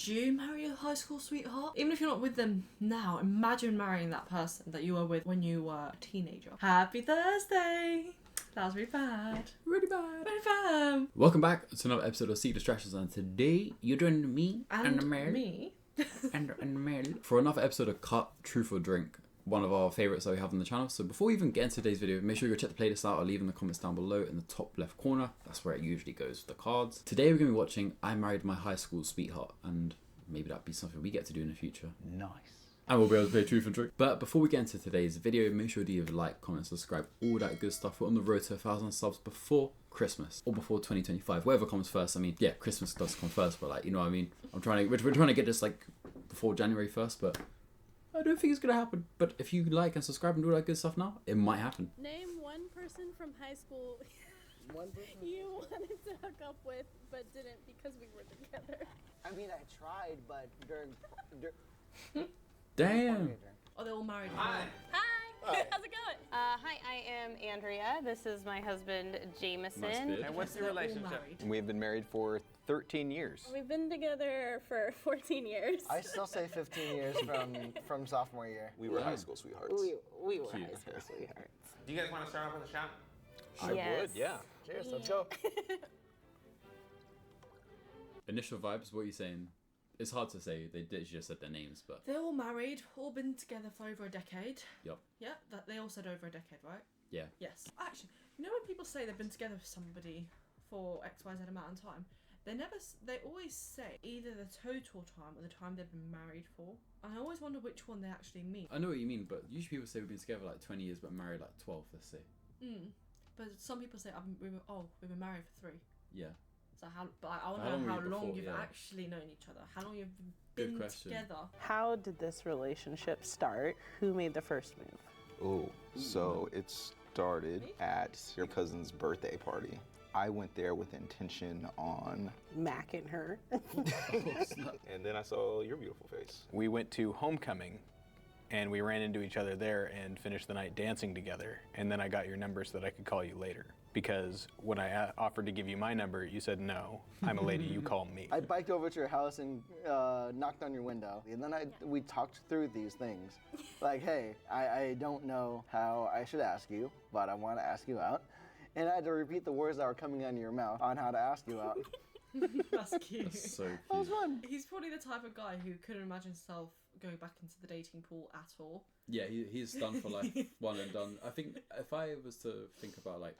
Would you marry your high school sweetheart? Even if you're not with them now, imagine marrying that person that you were with when you were a teenager. Happy Thursday! That was really bad. Really bad. Really bad. Welcome back to another episode of Seek Distractions, and today you're joining me And Mel. me. and Mel for another episode of Cut, Truth or Drink, one of our favourites that we have on the channel. So before we even get into today's video, make sure you go check the playlist out. I'll leave in the comments down below in the top left corner. That's where it usually goes with the cards. Today we're going to be watching I Married My High School Sweetheart, and maybe that'd be something we get to do in the future. Nice. And we'll be able to play Truth or Drink. But before we get into today's video, make sure you like, comment, subscribe, all that good stuff. We're on the road to 1,000 subs before Christmas or before 2025, whatever comes first. I mean, yeah, Christmas does come first, but like, you know what I mean? We're trying to get this like before January 1st, but I don't think it's gonna happen. But if you like and subscribe and do all that good stuff now, it might happen. Name one person from high school you wanted to hook up with but didn't because we were together. I mean, I tried, but during Damn. Oh, they're all married. Hi! How's it going? Hi, I am Andrea. This is my husband, Jameson. Nice beard. And what's They're your all relationship? married. We've been married for 13 years. We've been together for 14 years. I still say 15 years from sophomore year. We were high school sweethearts. We were Cute. high school sweethearts. Do you guys want to start off with a shot? I Yes. would, yeah. Cheers, let's go. Initial vibes, what are you saying? It's hard to say. They just said their names, but They're all married, all been together for over a decade. Yup. Yeah, that they all said over a decade, right? yeah. Yes. Actually, you know when people say they've been together with somebody for XYZ amount of time, they always say either the total time or the time they've been married for. And I always wonder which one they actually mean. I know what you mean, but usually people say we've been together like 20 years, but married like 12, let's say. But some people say we've been married for 3. Yeah. So I want How to long know were how you long before? you've Yeah. actually known each other. How long you've Good been question. together. How did this relationship start? Who made the first move? Oh, so it started at your cousin's birthday party. I went there with intention on, Mac and her. and then I saw your beautiful face. We went to homecoming and we ran into each other there and finished the night dancing together. And then I got your number so that I could call you later. Because when I offered to give you my number, you said, no, I'm a lady, you call me. I biked over to your house and knocked on your window, and then we talked through these things. Like, hey, I don't know how I should ask you, but I want to ask you out. And I had to repeat the words that were coming out of your mouth on how to ask you out. That's cute. That's so That was cute. fun. He's probably the type of guy who couldn't imagine himself going back into the dating pool at all. Yeah, he's done for life, one and done. I think if I was to think about like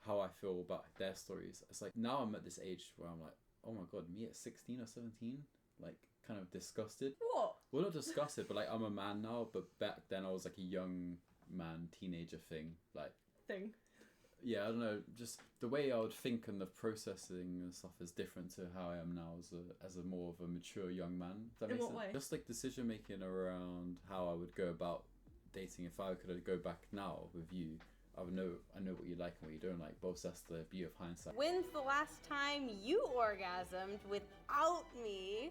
how I feel about their stories, it's like now I'm at this age where I'm like, oh my god, me at 16 or 17, like kind of disgusted. What? Well, not disgusted, but like I'm a man now, but back then I was like a young man, teenager thing. Like, Thing. yeah, I don't know, just the way I would think and the processing and stuff is different to how I am now as a more of a mature young man. If that In makes what sense. way? Just like decision making around how I would go about dating. If I could go back now with you, I know what you like and what you don't like. Both that's the beauty of hindsight. When's the last time you orgasmed without me?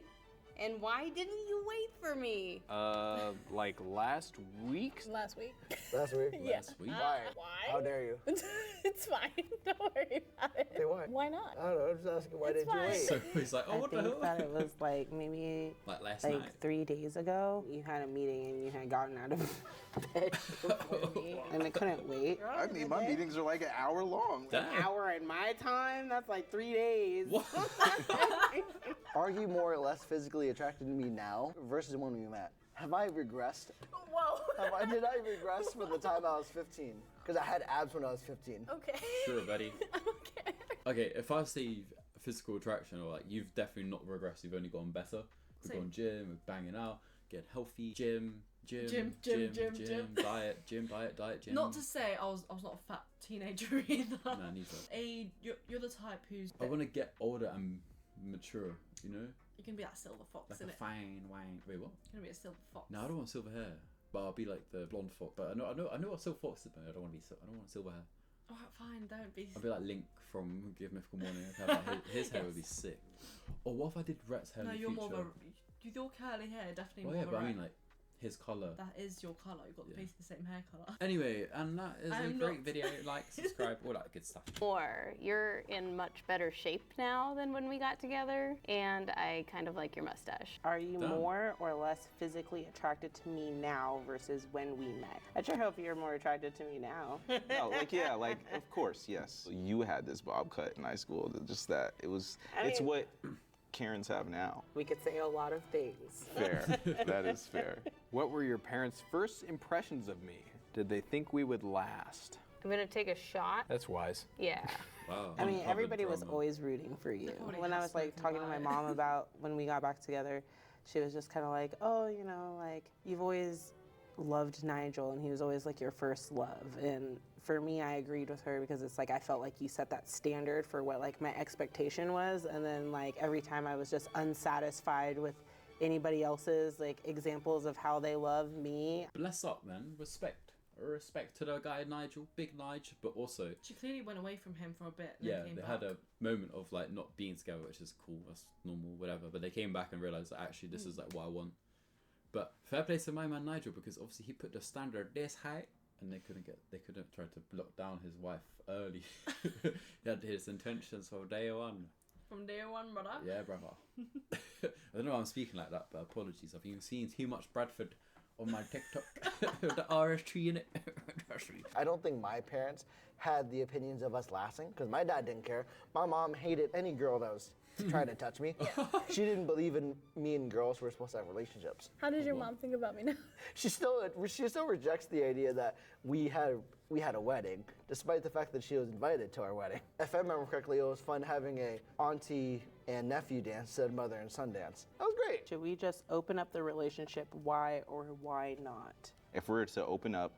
And why didn't you wait for me? Like last week? Last week. That's weird. Yeah. Last week? Why? Why? How dare you? It's fine. Don't worry about it. Hey, why? Why not? I don't know, I'm just asking, why It's didn't you fine. wait? So he's like, oh, I what the think hell? that it was like maybe Like last like night. 3 days ago. You had a meeting and you had gotten out of bed before me, and I couldn't wait. I mean, my meetings are like an hour long. Damn. An hour in my time? That's like 3 days. What? Are you more or less physically attracted to me now versus when we met? Have I regressed? Whoa. Did I regress from the time I was 15? Because I had abs when I was 15. Okay. Sure, buddy. Okay. Okay, if I say physical attraction, or like you've definitely not regressed, you've only gotten better. We've Same. gone gym, we're banging out, getting healthy, gym, Gym. diet, diet, gym. Not to say I was not a fat teenager either. No, neither. You're the type who's I want to get older and mature, you know? you can be that silver fox, Like innit? a fine wine. Wait, what? You're gonna be a silver fox. No, I don't want silver hair. But I'll be like the blonde fox. But I know what silver fox is, but I don't want silver hair. Alright, fine, don't be. I'll be like Link from Give Mythical Morning. I'd have like his hair would be sick. Or what if I did Rhett's hair No, in the you're future? more of a. Your curly hair definitely Well, more yeah, of a but I rat. mean like his colour. That is your colour. You've got Yeah. basically the same hair colour. Anyway, and that is a I'm great not- video. Like, subscribe, all that good stuff. Or you're in much better shape now than when we got together, and I kind of like your mustache. Are you Done. more or less physically attracted to me now versus when we met? I sure hope you're more attracted to me now. No, like yeah, like of course, yes. You had this bob cut in high school. Just that it's mean- what Karens have now. We could say a lot of things. Fair. That is fair. What were your parents' first impressions of me? Did they think we would last? I'm gonna take a shot. That's wise. Yeah. Wow. I mean, uncovered everybody was drama. always rooting for you. Everybody When I has was like spoken talking to my about it. mom about when we got back together, she was just kind of like, oh, you know, like you've always loved Nigel and he was always like your first love. And for me, I agreed with her because it's like I felt like you set that standard for what like my expectation was. And then like every time I was just unsatisfied with anybody else's like examples of how they love me. Bless up, man. Respect to the guy Nigel, big Nigel, but also She clearly went away from him for a bit. And yeah, then came they back. had a moment of like not being together, which is cool. That's normal, whatever. But they came back and realized that actually this is like what I want. But fair play to my man Nigel because obviously he put the standard this high, and they couldn't try to block down his wife early. He had his intentions from day one. From day one, brother. Yeah, brother. I don't know why I'm speaking like that, but apologies. I've been seeing too much Bradford on my TikTok. The RS3 in it. I don't think my parents had the opinions of us lasting because my dad didn't care. My mom hated any girl that was trying to touch me. She didn't believe in me and girls were supposed to have relationships. How does your mom think about me now? She still rejects the idea that we had a wedding, despite the fact that she was invited to our wedding. If I remember correctly, it was fun having a auntie and nephew dance instead of mother and son dance. That was great. Should we just open up the relationship? Why or why not? If we were to open up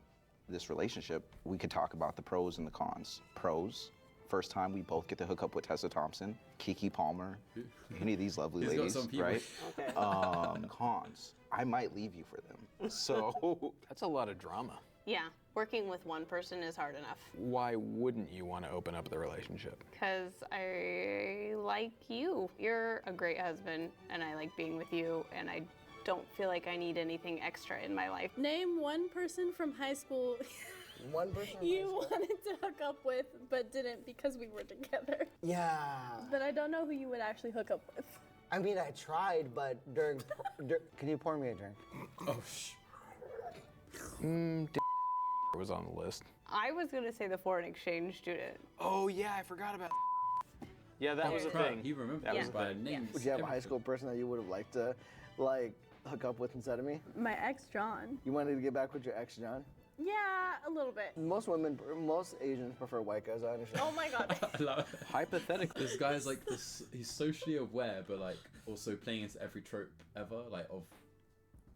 this relationship, we could talk about the pros and the cons. Pros, first time we both get to hook up with Tessa Thompson, Kiki Palmer, any of these lovely He's got ladies, some people. right? Okay. Cons, I might leave you for them. So That's a lot of drama. Yeah. Working with one person is hard enough. Why wouldn't you want to open up the relationship? Because I like you. You're a great husband, and I like being with you, and I don't feel like I need anything extra in my life. Name one person from high school One person. you wanted to hook up with but didn't because we were together. Yeah. But I don't know who you would actually hook up with. I mean, I tried, but can you pour me a drink? Oh, Was on the list. I was going to say the foreign exchange student. Oh yeah, I forgot about. Yeah, that was a crap. thing. He remembered That us was a by thing. names. Would you have a high everything. school person that you would have liked to, like, hook up with instead of me? My ex, John. You wanted to get back with your ex, John? Yeah, a little bit. Most Asians prefer white guys, I understand. Oh my god. I love it. Hypothetically, This guy's like this. He's socially aware, but like also playing into every trope ever. Like of,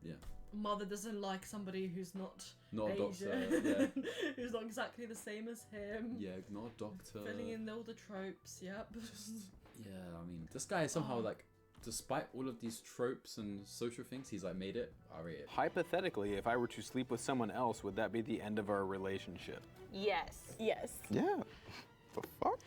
yeah, Mother doesn't like somebody who's not not a Asian, doctor. who's not exactly the same as him. Yeah, yeah, not a doctor. Filling in all the tropes. Yep. Yeah, I mean, this guy is somehow like, despite all of these tropes and social things, he's like made it. I rate it. hypothetically, if I were to sleep with someone else, would that be the end of our relationship? Yes. Yes. yeah. The fuck?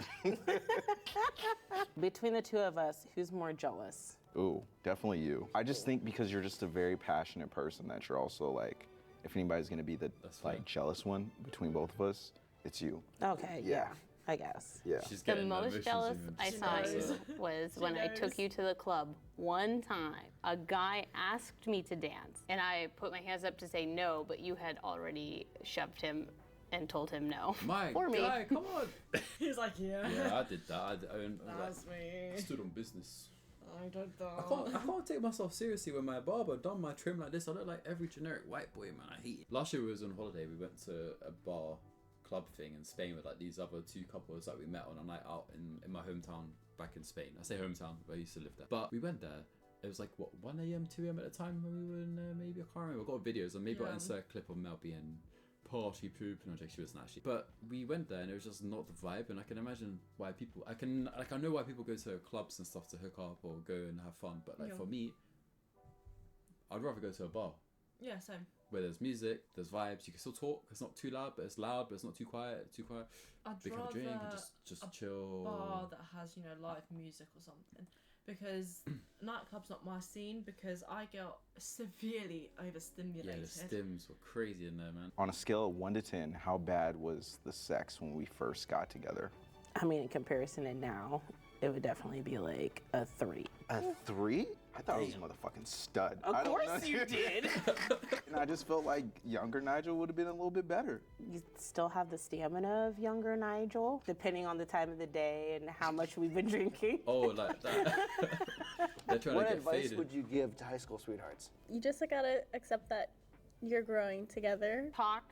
Between the two of us, who's more jealous? Ooh, definitely you. I just think because you're just a very passionate person that you're also like, if anybody's gonna be the That's like fair. jealous one between both of us, it's you. Okay, yeah, I guess. Yeah. She's The getting most emotions jealous even I just saw saying knows. you it. was She when I knows. took you to the club one time. A guy asked me to dance, and I put my hands up to say no, but you had already shoved him and told him no. My For me. guy, come on. He's like, yeah. Yeah, I did that. I That's me. stood on business. I don't know. I can't take myself seriously when my barber done my trim like this. I look like every generic white boy, man. I hate it. Last year we was on holiday. We went to a bar club thing in Spain with like these other two couples that we met on a night out in my hometown back in Spain. I say hometown, but I used to live there. But we went there. It was like, what, 1 a.m., 2 a.m. at the time when we were in there, maybe? I can't remember. I've got videos, and maybe I'll Yeah. insert a clip of Mel being party pooping. She wasn't actually. But we went there, and it was just not the vibe, and I can imagine why people... I know why people go to clubs and stuff to hook up or go and have fun, but like Yeah. for me, I'd rather go to a bar Yeah, same. where there's music, there's vibes, you can still talk. It's not too loud, but it's loud, but it's not too quiet. I'd Big have a drink and rather just a chill. bar that has, live music or something. because nightclub's not my scene because I get severely overstimulated. Yeah, the stims were crazy in there, man. On a scale of 1 to 10, how bad was the sex when we first got together? I mean, in comparison to now, it would definitely be like a 3. A 3? I thought it was a motherfucking stud. Of I don't course know. you did. And I just felt like younger Nigel would have been a little bit better. You still have the stamina of younger Nigel, depending on the time of the day and how much we've been drinking. Oh, like that. They're trying What to get advice faded. would you give to high school sweethearts? You just gotta accept that you're growing together. Talk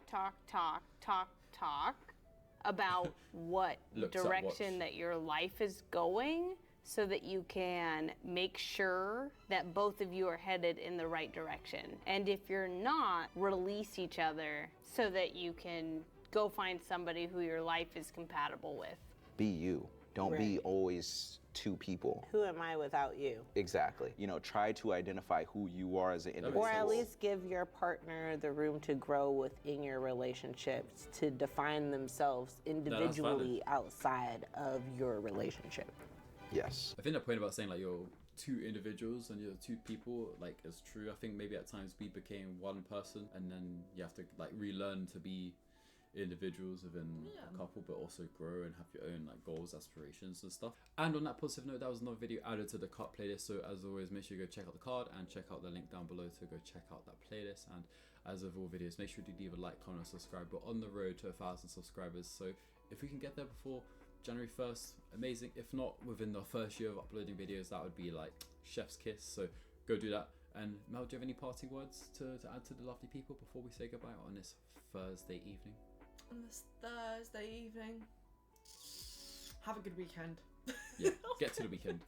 about what Looks up, direction watch. that your life is going so that you can make sure that both of you are headed in the right direction. And if you're not, release each other so that you can go find somebody who your life is compatible with. Be you. Don't be Right. always two people. Who am I without you? Exactly. You know, try to identify who you are as an individual. Or at least give your partner the room to grow within your relationships, to define themselves individually outside of your relationship. Yes. I think the point about saying like you're two individuals and you're two people like is true. I think maybe at times we became one person and then you have to like relearn to be individuals within a couple, but also grow and have your own like goals, aspirations and stuff. And on that positive note, that was another video added to the card playlist. So as always, make sure you go check out the card and check out the link down below to go check out that playlist. And as with all videos, make sure to leave a like, comment, and subscribe. We're on the road to 1,000 subscribers, so if we can get there before January 1st, amazing. If not, within the first year of uploading videos, that would be like chef's kiss. So go do that. And Mel, do you have any parting words to add to the lovely people before we say goodbye on this Thursday evening? On this Thursday evening, have a good weekend. Yeah, get to the weekend.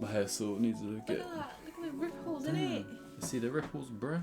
My hair still needs to get. Look at the ripples in it. You see the ripples, bruh?